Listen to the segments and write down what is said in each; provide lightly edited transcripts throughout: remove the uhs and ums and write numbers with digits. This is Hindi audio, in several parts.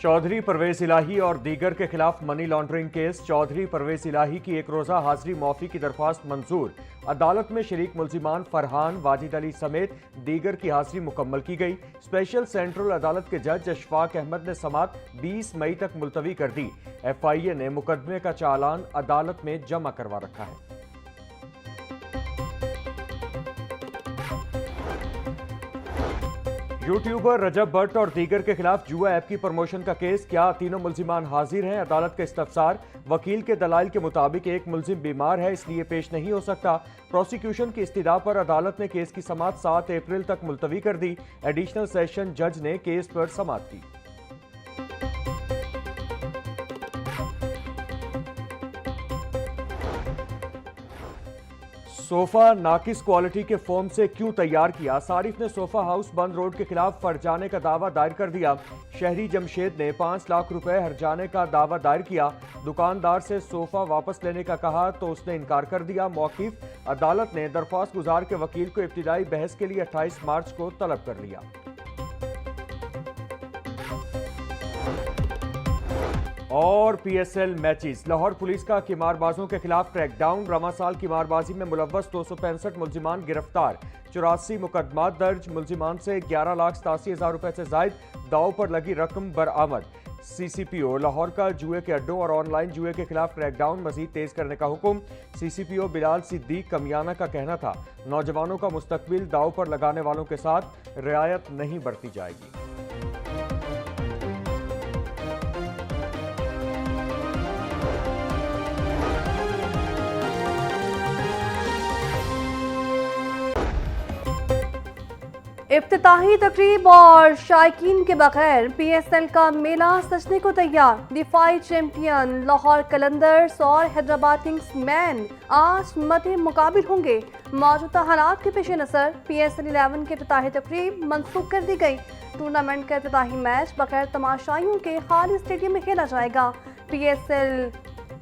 चौधरी परवेज इलाही और दीगर के खिलाफ money laundering case. Chaudhry Pervez Elahi की एक रोजा हाजिरी मौफी की दरख्वास्त मंजूर। अदालत में शरीक मुल्जिमान फरहान, वाजिद अली समेत दीगर की हाजिरी मुकम्मल की गई। स्पेशल सेंट्रल अदालत के जज अशफाक अहमद ने समात 20 मई तक मुलतवी कर दी। FIA ने मुकदमे का चालान अदालत में जमा करवा रखा है। यूट्यूबर रजब भट्ट और दीगर के खिलाफ जुआ ऐप की प्रमोशन का केस। क्या तीनों मुल्जिमान हाजिर हैं? अदालत का इस्तफसार। वकील के दलाइल के मुताबिक एक मुल्जिम बीमार है, इसलिए पेश नहीं हो सकता। प्रोसिक्यूशन की इस्तदा पर अदालत ने केस की समात 7 अप्रैल तक मुलतवी कर दी। एडिशनल सेशन जज ने केस पर समात की। सोफा नाकिस क्वालिटी के फोम से क्यों तैयार किया? सारिफ ने सोफा हाउस बंद रोड के खिलाफ फरजाने का दावा दायर कर दिया। शहरी जमशेद ने 5 लाख रुपए हरजाने का दावा दायर किया। दुकानदार से सोफा वापस लेने का कहा तो उसने इनकार कर दिया। मौकिफ अदालत ने दरख्वास्त गुजार के वकील को इब्तिदाई बहस के लिए 28 मार्च को तलब कर लिया। और PSL मैचेस। लाहौर पुलिस का कीमारबाजों के खिलाफ क्रैकडाउन। रवां साल कीमारबाजी में मुलव्वस 265 मुल्जिमान गिरफ्तार। 84 मुकदमात दर्ज। मुल्जिमान से 11,87,000 रुपए से जायद दाव पर लगी रकम बरामद। CCPO लाहौर का जुए के अड्डों और ऑनलाइन जुए के खिलाफ क्रैकडाउन मजीद तेज करने का हुक्म। CCPO बिलाल सिद्दीक कमियाना का कहना था, नौजवानों का मुस्तकबिल दाव पर लगाने वालों के साथ रियायत नहीं बरती जाएगी। इफ्तिताही तकरीब और शायकीन के बगैर PSL का मेला सजने को तैयार। दिफाई चैंपियन लाहौर कलंदर्स और हैदराबाद किंग्स मैन आज मध्य मुकाबिल होंगे। मौजूदा हालात के पेश नज़र PSL 11 की इफ्तिताही तकरीब मनसूख कर दी गई। टूर्नामेंट का इफ्तिताही मैच बगैर तमाशाइयों के खाली स्टेडियम में खेला जाएगा। PSL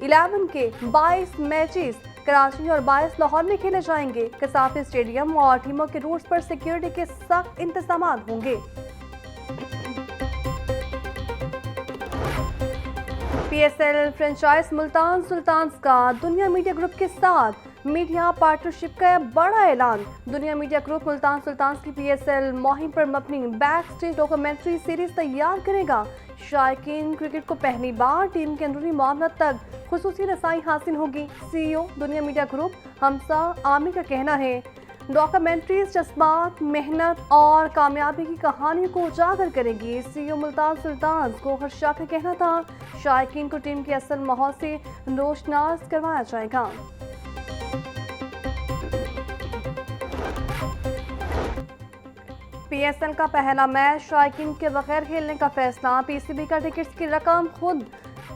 11 के 22 मैचेस कराची और 22 लाहौर में खेले जाएंगे। कसाफी स्टेडियम और टीमों के रूट्स पर सिक्योरिटी के सख्त इंतजाम होंगे। PSL फ्रेंचाइज मुल्तान सुल्तान्स का दुनिया मीडिया ग्रुप के साथ मीडिया पार्टनरशिप का बड़ा ऐलान। दुनिया मीडिया ग्रुप मुल्तान सुल्तान्स की PSL मुहिम पर मबनी बैक स्टेज डॉक्यूमेंट्री सीरीज तैयार करेगा। शायकीन क्रिकेट को पहली बार टीम के अंदरूनी मामलों तक खुसूसी रसाई हासिल होगी। CEO दुनिया मीडिया ग्रुप हमजा आमिर का कहना है, डॉक्यूमेंट्रीज जज्बात, मेहनत और कामयाबी की कहानियों को उजागर करेगी। CEO मुल्तान सुल्तान्स को हर शाह का कहना था, शायकीन को टीम के असल माहौल से रोशनास करवाया जाएगा। PSL का पहला मैच शायकीन के बगैर खेलने का फैसला। PCB का टिकट्स की रकम खुद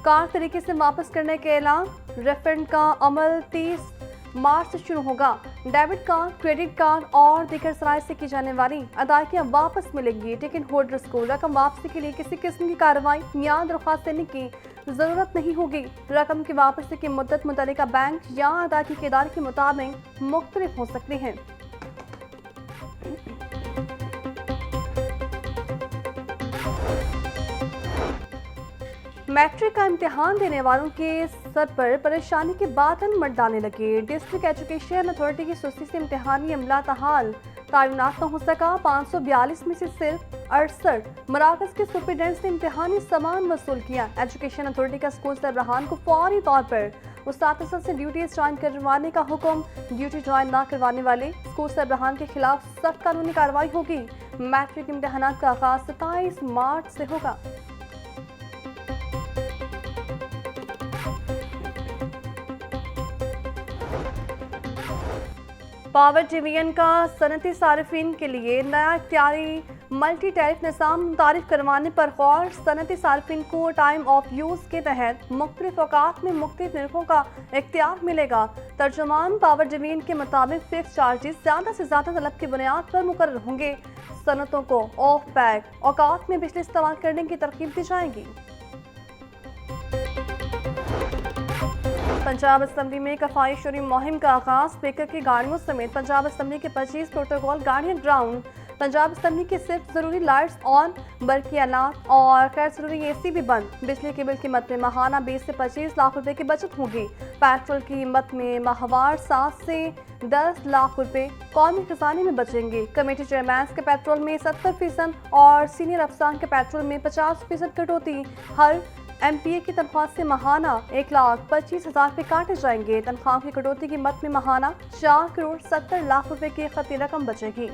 कार तरीके से वापस करने के ऐलान। रिफंड का अमल 30 मार्च से शुरू होगा। डेबिट कार्ड, क्रेडिट कार्ड और दीगर सराय से की जाने वाली अदायगियां वापस मिलेंगी। टिकट होल्डर्स को रकम वापसी के लिए किसी किस्म की कार्रवाई या दरख्वास्त देने की जरूरत नहीं होगी। रकम की वापसी की मुद्दत मुतल्लिका बैंक या अदायगी के इदारे के मुताबिक मुख्तलिफ हो सकती है। मैट्रिक का इम्तिहान देने वालों के सर पर परेशानी के बादल मंडराने लगे। डिस्ट्रिक्ट एजुकेशन अथॉरिटी की सुस्ती से इम्तिहानी अमला ताहाल तैनात न हो सका। 542 में से सिर्फ 68 मराकज के सुपरिटेंडेंट्स ने इम्तिहानी सामान वसूल किया। एजुकेशन अथॉरिटी का स्कूल सरबराहान को फौरी तौर पर उस्ताद से ड्यूटीज ज्वाइन करवाने का हुक्म। ड्यूटी ज्वाइन न करवाने वाले स्कूल सरबराहान के खिलाफ सख्त कानूनी कार्रवाई होगी। मैट्रिक इम्तिहान का आगाज 27 मार्च से होगा। पावर डिवीजन का सनती सारिफिन के लिए नया इख्तियारी मल्टी टैरिफ निज़ाम तारीफ करवाने पर गौर। सनती सारिफिन को टाइम ऑफ यूज़ के तहत मुख्तलिफ औकात में मुख्तलिफ निर्खों का इख्तियार मिलेगा। तर्जुमान पावर डिवीजन के मुताबिक फिक्स चार्जेस ज़्यादा से ज़्यादा तलब की बुनियाद पर मुकर्रर होंगे। सनतों को ऑफ पैक औकात में बिजली इस्तेमाल करने की तरकीब दी जाएगी। पंजाब असम्बली में कफाई शुरी मुहिम का आगाज। स्पीकर की गाड़ियों समेत पंजाब असम्बली के 25 प्रोटोकॉल गाड़ियां ग्राउंड पंजाब असम्बली की सिर्फ जरूरी लाइट्स ऑन, बरकी आलात और गैर जरूरी एसी भी बंद। बिजली के बिल कीमत में माहाना 20 से 25 लाख रुपए की बचत होगी। पेट्रोल की कीमत में माहवार 7 से 10 लाख रुपए कौमी खजाने में बचेंगे। कमेटी चेयरमैन के पेट्रोल में 70% और सीनियर अफसरान के पेट्रोल में 50% कटौती। हर MPA की तनख्वाह से माहाना 1,25,000 रुपये काटे जाएंगे। तनख्वाह की कटौती की मद में माहाना 4 करोड़ 70 लाख रुपए की खती रकम बचेगी।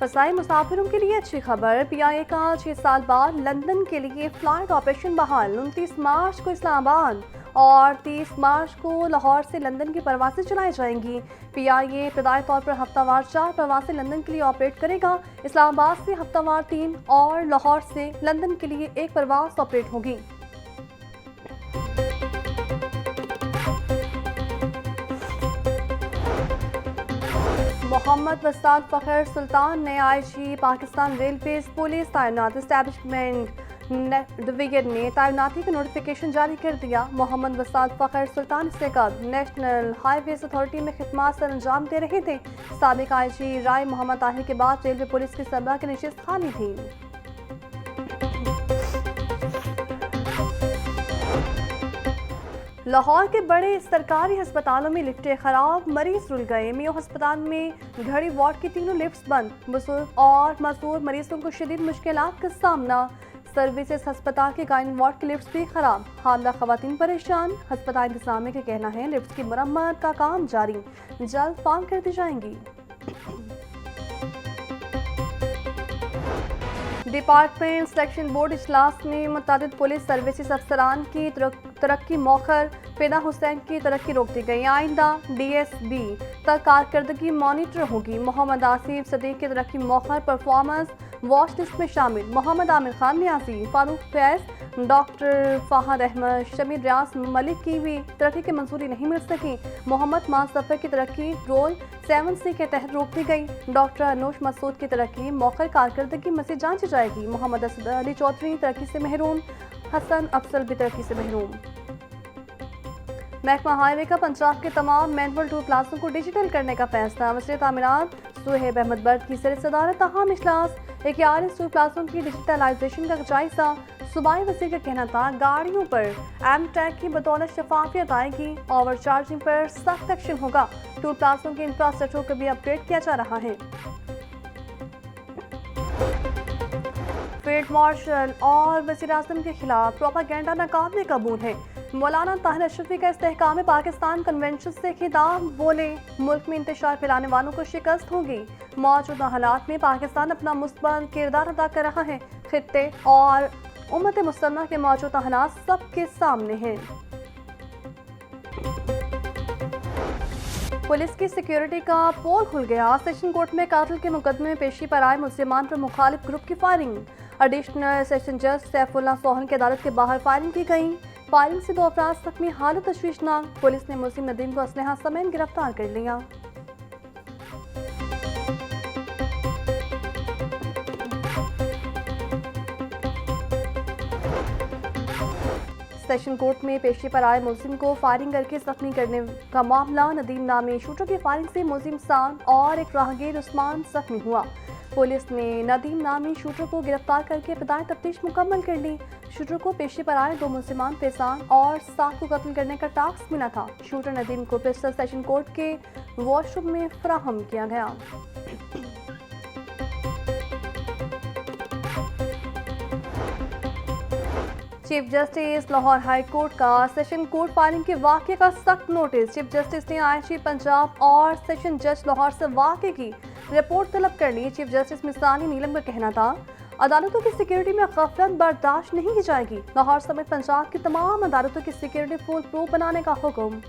फसाए मुसाफिरों के लिए अच्छी खबर। PIA का 6 साल बाद लंदन के लिए फ्लाइट ऑपरेशन बहाल। 29 मार्च को इस्लामाबाद और 30 मार्च को लाहौर से लंदन की परवासें चलाई जाएंगी। PIA इब्तदाई तौर पर हफ्तावार 4 परवासें लंदन के लिए ऑपरेट करेगा। इस्लामाबाद से हफ्तावार 3 और लाहौर से लंदन के लिए 1 परवास ऑपरेट होगी। मोहम्मद वस्ताद फ़खर सुल्तान ने IG पाकिस्तान रेलवेज पुलिस तैनात एस्टैब्लिशमेंट डिवीजन ने तैनाती का नोटिफिकेशन जारी कर दिया। मोहम्मद वस्ताद फ़खर सुल्तान इससे कबल नेशनल हाईवेज अथॉरिटी में खिदमत सर अंजाम दे रहे थे। साबिक IG राय मोहम्मद ताहिर के बाद रेलवे पुलिस की सरबराह की नशिस्त खाली थी। लाहौर के बड़े सरकारी अस्पतालों में लिफ्टें खराब, मरीज रुल गए। मियो अस्पताल में घड़ी वार्ड की तीनों लिफ्ट्स बंद। बुजुर्ग और मजदूर मरीजों को शदीद मुश्किलात का सामना। सर्विसेज अस्पताल के गायन वार्ड की लिफ्ट्स भी खराब। हामला खवातीन परेशान। अस्पताल इंतजामिया का कहना है लिफ्ट्स की मरम्मत का काम जारी, जल्द फार्म कर दी जाएंगी। डिपार्टमेंट सिलेक्शन बोर्ड इजलास में मुतादिद पुलिस सर्विसेज अफसरान की तरक्की मौखर। फिदा हुसैन की तरक्की रोक दी गई। आइंदा DSB तक कारकर्दगी मॉनिटर होगी। मोहम्मद आसिफ सदीक की तरक्की मौखर परफॉर्मेंस वॉच लिस्ट में शामिल। मोहम्मद आमिर खान न्यासी, फारूक फैज, डॉक्टर फहद अहमद, शमीर रियाज मलिक की भी तरक्की की मंजूरी नहीं मिल सकी। मोहम्मद मान सफर की तरक्की रोल 7C के तहत रोक दी गई। डॉक्टर अनूश मसूद की तरक्की मौखर कारकर्दगी मज़ीद जांची जाएगी। मोहम्मद असद अली चौधरी तरक्की से महरूम। हसन अफसल भी तरक्की से महरूम। महकमा हाईवे का पंजाब के तमाम मैनुअल टूल प्लाजों को डिजिटल करने का फैसला। वज़ीर तामीरात सुहेब अहमद बर्द की सर सदारत तहाम इजलास। 11 टूल प्लाजों की डिजिटलाइजेशन का जायजा। सूबाई वज़ीर का कहना था गाड़ियों पर M-टैग की बदौलत शफाफियत आएगी। ओवर चार्जिंग पर सख्त एक्शन होगा। टूल प्लाजों के इंफ्रास्ट्रक्चर को भी अपग्रेड किया जा रहा है। फील्ड मार्शल और वज़ीर-ए-आज़म के खिलाफ प्रोपागेंडा नाकाबिल कबूल है। मौलाना ताहिर अशरफी का इस्तेहकाम पाकिस्तान कन्वेंशन से खिताब। बोले मुल्क में इंतशार फैलाने वालों को शिकस्त होगी। मौजूदा हालात में पाकिस्तान अपना मुस्तक़बिल किरदार अदा कर रहा है। खित्ते और उम्मत मुसलमान के मौजूदा हालात सबके सामने हैं। पुलिस की सिक्योरिटी का पोल खुल गया। सेशन कोर्ट में कातिल के मुकदमे में पेशी पर आए मुल्जिमान पर मुखालिफ ग्रुप की फायरिंग। एडिशनल सेशन जज सैफुल्लाह सोहन की अदालत के बाहर फायरिंग की गई। फायरिंग से 2 अफराद जख्मी, हालत तशवीशनाक। पुलिस ने मुल्जिम नदीम को असलहा समेत गिरफ्तार कर लिया। सेशन कोर्ट में पेशी पर आए मुल्जिम को फायरिंग करके जख्मी करने का मामला। नदीम नामी शूटर की फायरिंग से मुल्जिम साद और एक राहगीर उस्मान जख्मी हुआ। पुलिस ने नदीम नामी शूटर को गिरफ्तार करके इब्तदाई तफ्तीश मुकम्मल कर ली। शूटर को पेशी पर आए 2 मुल्जिमान पेशान और 7 को कत्ल करने का टास्क मिला था। शूटर नदीम को पिस्टल सेशन कोर्ट के वॉशरूम में फराहम किया गया। Chief justice Lahore high court का सेशन कोर्ट फायरिंग के वाक़े का सख्त नोटिस। चीफ जस्टिस ने IG पंजाब और सेशन जज लाहौर से वाक़े की रिपोर्ट तलब कर ली। चीफ जस्टिस मिसानी नीलम का कहना था अदालतों की सिक्योरिटी में गफलत बर्दाश्त नहीं की जाएगी। लाहौर समेत पंजाब की तमाम अदालतों की सिक्योरिटी फुल प्रूफ बनाने का हुक्म।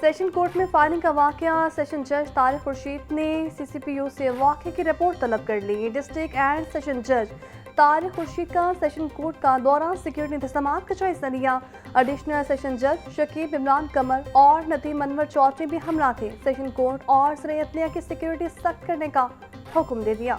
सेशन कोर्ट में फायरिंग का वाकया। सेशन जज तारिक खुर्शीद ने CCPU से वाक़े की रिपोर्ट तलब कर ली। डिस्ट्रिक्ट एंड सेशन जज तारिक खुर्शीद का सेशन कोर्ट का दौरान सिक्योरिटी इंतजाम का जायजा लिया। एडिशनल सेशन जज शकीब इमरान कमर और नदीम अनवर चौधरी भी हमला थे। सेशन कोर्ट और सरेयतलिया की सिक्योरिटी सख्त करने का हुक्म दे दिया।